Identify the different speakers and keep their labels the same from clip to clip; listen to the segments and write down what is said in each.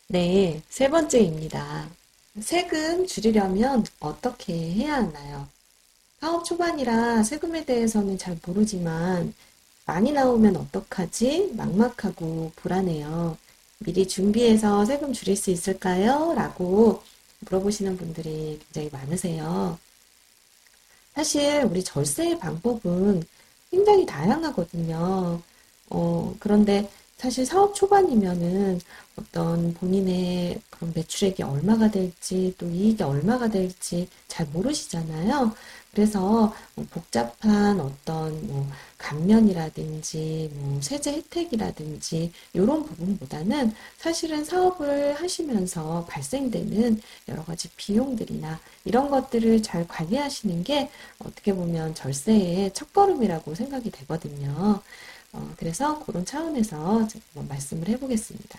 Speaker 1: 네, 세 번째입니다. 세금 줄이려면 어떻게 해야 하나요? 사업 초반이라 세금에 대해서는 잘 모르지만 많이 나오면 어떡하지? 막막하고 불안해요. 미리 준비해서 세금 줄일 수 있을까요? 라고 물어보시는 분들이 굉장히 많으세요. 사실 우리 절세의 방법은 굉장히 다양하거든요. 그런데 사실 사업 초반이면은 어떤 본인의 그런 매출액이 얼마가 될지 또 이익이 얼마가 될지 잘 모르시잖아요. 그래서 복잡한 어떤 뭐 감면이라든지 뭐 세제 혜택이라든지 이런 부분보다는 사실은 사업을 하시면서 발생되는 여러 가지 비용들이나 이런 것들을 잘 관리하시는 게 어떻게 보면 절세의 첫걸음이라고 생각이 되거든요. 그래서 그런 차원에서 제가 한번 말씀을 해보겠습니다.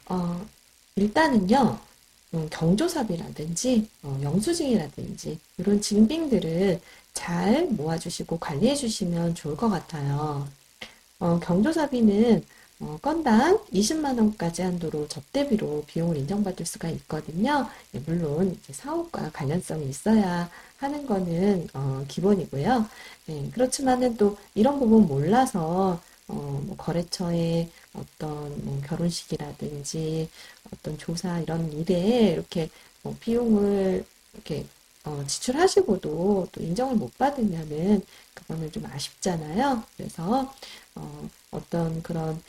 Speaker 1: 어, 일단은요, 경조사비라든지 영수증이라든지 이런 증빙들을 잘 모아주시고 관리해 주시면 좋을 것 같아요. 경조사비는 건당 20만 원까지 한도로 접대비로 비용을 인정받을 수가 있거든요. 예, 물론 이제 사업과 관련성이 있어야 하는 거는 기본이고요. 예, 그렇지만은 또 이런 부분 몰라서 뭐 거래처에 어떤 뭐 결혼식이라든지 어떤 조사 이런 일에 이렇게 비용을 이렇게 지출하시고도 또 인정을 못 받으면은 그거는 좀 아쉽잖아요. 그래서 어떤 그런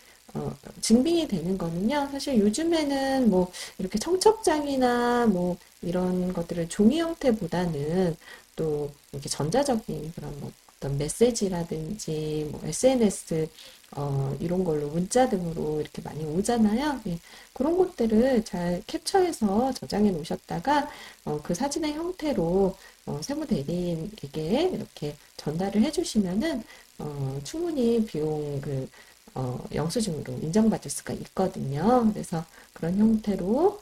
Speaker 1: 증빙이 되는 거는요. 사실 요즘에는 뭐 이렇게 청첩장이나 뭐 이런 것들을 종이 형태보다는 또 이렇게 전자적인 그런 뭐 어떤 메시지라든지 뭐 SNS 이런 걸로 문자 등으로 이렇게 많이 오잖아요. 예, 그런 것들을 잘 캡처해서 저장해 놓으셨다가 그 사진의 형태로 세무대리인에게 이렇게 전달을 해주시면은 충분히 비용 영수증으로 인정받을 수가 있거든요. 그래서 그런 형태로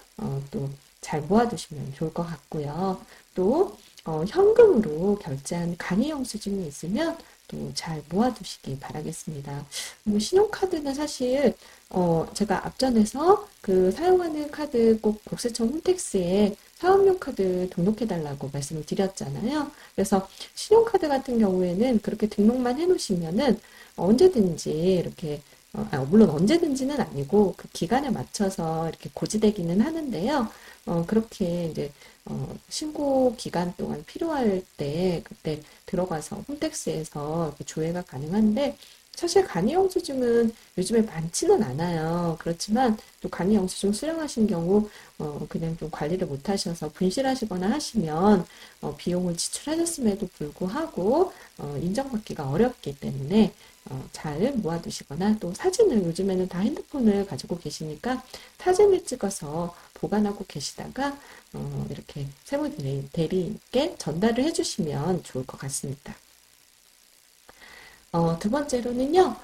Speaker 1: 또 잘 모아두시면 좋을 것 같고요. 또 현금으로 결제한 간이 영수증이 있으면 또 잘 모아두시기 바라겠습니다. 뭐 신용카드는 사실 제가 앞전에서 그 사용하는 카드 꼭 국세청 홈택스에 사업용 카드 등록해달라고 말씀을 드렸잖아요. 그래서 신용카드 같은 경우에는 그렇게 등록만 해놓으시면은 언제든지 이렇게 물론 언제든지는 아니고 그 기간에 맞춰서 이렇게 고지되기는 하는데요. 그렇게 이제 신고 기간 동안 필요할 때 그때 들어가서 홈택스에서 이렇게 조회가 가능한데 사실 간이 영수증은 요즘에 많지는 않아요. 그렇지만 또 간이 영수증 수령하신 경우 그냥 좀 관리를 못 하셔서 분실하시거나 하시면 비용을 지출하셨음에도 불구하고 인정받기가 어렵기 때문에 잘 모아두시거나 또 사진을 요즘에는 다 핸드폰을 가지고 계시니까 사진을 찍어서 보관하고 계시다가 이렇게 세무대리인께 전달을 해주시면 좋을 것 같습니다. 두 번째로는요,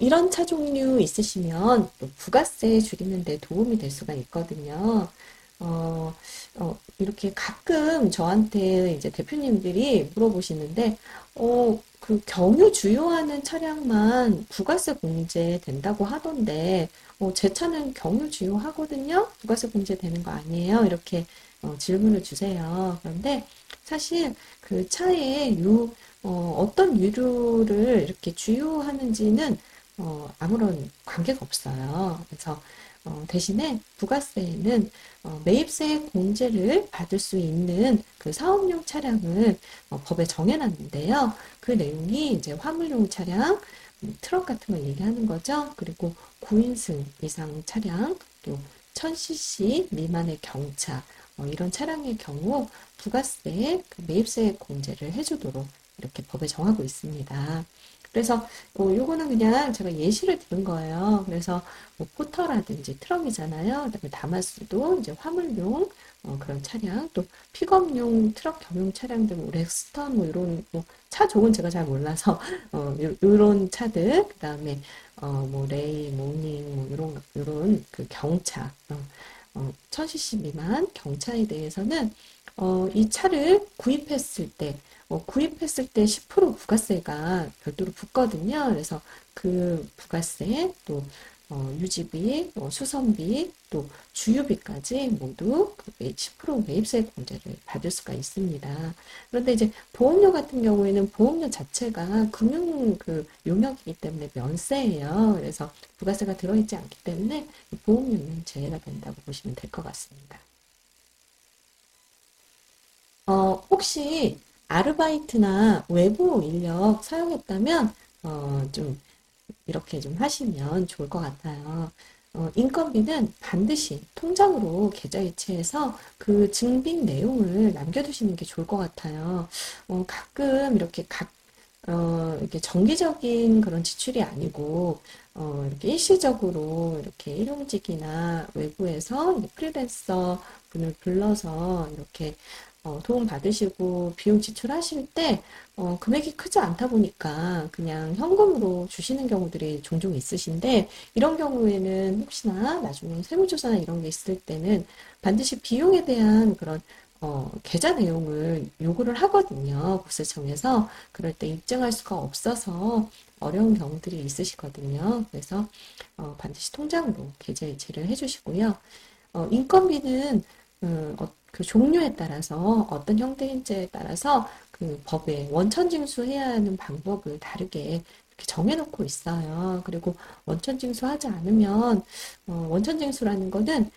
Speaker 1: 이런 차 종류 있으시면 또 부가세 줄이는 데 도움이 될 수가 있거든요. 어, 이렇게 가끔 저한테 이제 대표님들이 물어보시는데, 그 경유 주유하는 차량만 부가세 공제 된다고 하던데, 제 차는 경유 주유하거든요? 부가세 공제 되는 거 아니에요? 이렇게 질문을 주세요. 그런데 사실 그 차에 어떤 유류를 이렇게 주유하는지는 아무런 관계가 없어요. 그래서 대신에 부가세에는 매입세 공제를 받을 수 있는 그 사업용 차량을 법에 정해놨는데요. 그 내용이 이제 화물용 차량, 트럭 같은 걸 얘기하는 거죠. 그리고 9인승 이상 차량, 또 1000cc 미만의 경차, 이런 차량의 경우 부가세, 그 매입세 공제를 해주도록 이렇게 법에 정하고 있습니다. 그래서 요거는 그냥 제가 예시를 들은 거예요. 그래서 뭐 포터라든지 트럭이잖아요. 그다음에 다마스도 이제 화물용 그런 차량, 또 픽업용 트럭 겸용 차량들, 뭐 렉스턴 뭐 이런 뭐 차 종은 제가 잘 몰라서 요런 차들, 그다음에 뭐 레이, 모닝 뭐 요런 그 경차, 1000cc 미만 경차에 대해서는 이 차를 구입했을 때 10% 부가세가 별도로 붙거든요. 그래서 그 부가세 또 유지비, 수선비, 또 주유비까지 모두 그 10% 매입세액 공제를 받을 수가 있습니다. 그런데 이제 보험료 같은 경우에는 보험료 자체가 금융 그 용역이기 때문에 면세예요. 그래서 부가세가 들어있지 않기 때문에 보험료는 제외가 된다고 보시면 될 것 같습니다. 혹시 아르바이트나 외부 인력 사용했다면 좀 이렇게 좀 하시면 좋을 것 같아요. 인건비는 반드시 통장으로 계좌 이체해서 그 증빙 내용을 남겨두시는 게 좋을 것 같아요. 가끔 이렇게 정기적인 그런 지출이 아니고, 이렇게 일시적으로 이렇게 일용직이나 외부에서 이제 프리랜서 분을 불러서 이렇게 도움 받으시고 비용 지출하실 때 금액이 크지 않다 보니까 그냥 현금으로 주시는 경우들이 종종 있으신데 이런 경우에는 혹시나 나중에 세무조사나 이런 게 있을 때는 반드시 비용에 대한 그런 계좌 내용을 요구를 하거든요. 국세청에서. 그럴 때 입증할 수가 없어서 어려운 경우들이 있으시거든요. 그래서 반드시 통장으로 계좌 이체를 해주시고요. 인건비는 그 종류에 따라서 어떤 형태인지에 따라서 그 법에 원천 징수해야 하는 방법을 다르게 이렇게 정해놓고 있어요. 그리고 원천 징수하지 않으면 원천 징수라는 거는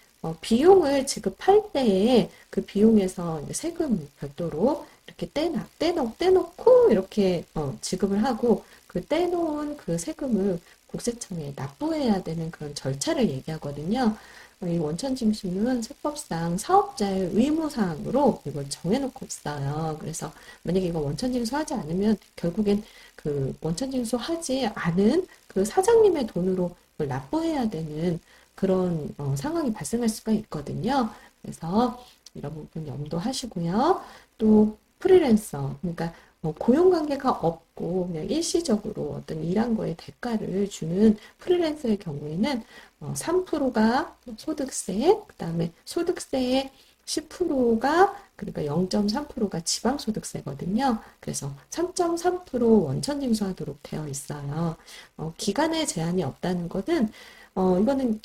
Speaker 1: 비용을 지급할 때에 그 비용에서 이제 세금 별도로 이렇게 떼놓고 이렇게 지급을 하고 그 떼놓은 그 세금을 국세청에 납부해야 되는 그런 절차를 얘기하거든요. 이 원천징수는 세법상 사업자의 의무사항으로 이걸 정해놓고 있어요. 그래서 만약에 이거 원천징수하지 않으면 결국엔 그 원천징수하지 않은 그 사장님의 돈으로 그걸 납부해야 되는 그런 상황이 발생할 수가 있거든요. 그래서 이런 부분 염두하시고요. 또 프리랜서, 그러니까 고용관계가 없고 그냥 일시적으로 어떤 일한 거에 대가를 주는 프리랜서의 경우에는 3%가 소득세, 그다음에 소득세의 10%가 그러니까 0.3%가 지방소득세거든요. 그래서 3.3% 원천 징수하도록 되어 있어요. 기간에 제한이 없다는 것은 이거는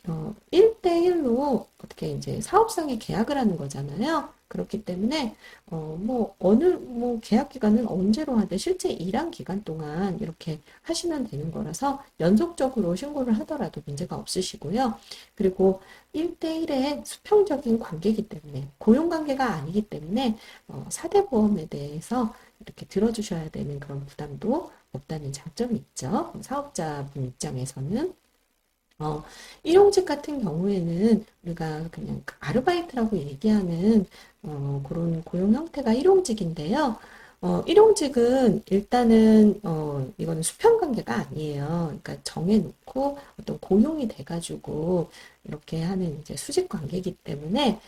Speaker 1: 1대1로 어떻게 이제 사업상의 계약을 하는 거잖아요. 그렇기 때문에 뭐 어느 뭐 계약 기간은 언제로 하되 실제 일한 기간 동안 이렇게 하시면 되는 거라서 연속적으로 신고를 하더라도 문제가 없으시고요. 그리고 1대1의 수평적인 관계이기 때문에 고용 관계가 아니기 때문에 4대 보험에 대해서 이렇게 들어주셔야 되는 그런 부담도 없다는 장점이 있죠. 사업자분 입장에서는. 어, 일용직 같은 경우에는 우리가 그냥 그 아르바이트라고 얘기하는 그런 고용 형태가 일용직인데요. 일용직은 일단은 이거는 수평 관계가 아니에요. 그러니까 정해놓고 어떤 고용이 돼가지고 이렇게 하는 이제 수직 관계이기 때문에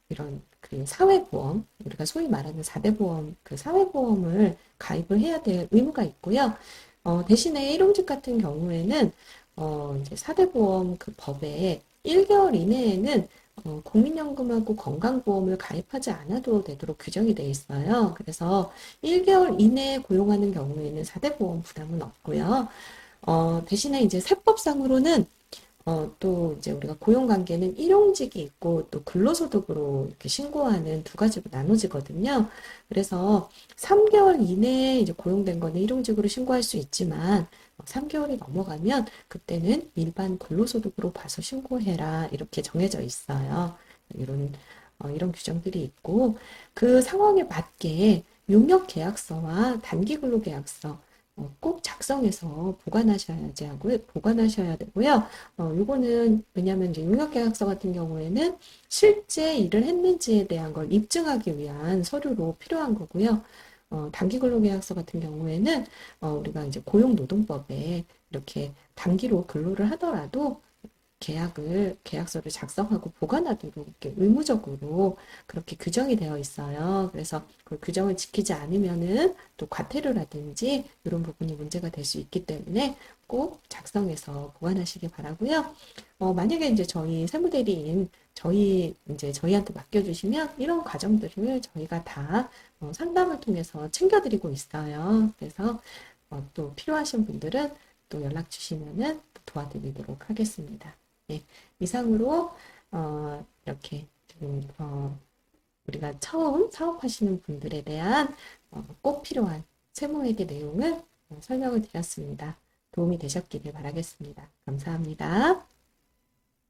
Speaker 1: 이런 그 사회보험 우리가 소위 말하는 4대 보험 그 사회보험을 가입을 해야 될 의무가 있고요. 대신에 일용직 같은 경우에는 이제 4대 보험 그 법에 1개월 이내에는 국민연금하고 건강보험을 가입하지 않아도 되도록 규정이 돼 있어요. 그래서 1개월 이내에 고용하는 경우에는 4대 보험 부담은 없고요. 대신에 이제 세법상으로는 또 이제 우리가 고용관계는 일용직이 있고 또 근로소득으로 이렇게 신고하는 두 가지로 나눠지거든요. 그래서 3개월 이내에 이제 고용된 거는 일용직으로 신고할 수 있지만 3개월이 넘어가면 그때는 일반 근로소득으로 봐서 신고해라 이렇게 정해져 있어요. 이런 규정들이 있고 그 상황에 맞게 용역계약서와 단기근로계약서 꼭 작성해서 보관하셔야 되고요. 요거는 왜냐하면 이제 용역계약서 같은 경우에는 실제 일을 했는지에 대한 걸 입증하기 위한 서류로 필요한 거고요. 단기근로계약서 같은 경우에는 우리가 이제 고용노동법에 이렇게 단기로 근로를 하더라도 계약서를 작성하고 보관하도록 이렇게 의무적으로 그렇게 규정이 되어 있어요. 그래서 그 규정을 지키지 않으면은 또 과태료라든지 이런 부분이 문제가 될 수 있기 때문에 꼭 작성해서 보관하시기 바라고요. 만약에 이제 저희 세무대리인 저희한테 맡겨주시면 이런 과정들을 저희가 다 상담을 통해서 챙겨드리고 있어요. 그래서 또 필요하신 분들은 또 연락 주시면은 도와드리도록 하겠습니다. 네, 이상으로 이렇게 지금 우리가 처음 사업하시는 분들에 대한 꼭 필요한 세무회계 내용을 설명을 드렸습니다. 도움이 되셨기를 바라겠습니다. 감사합니다.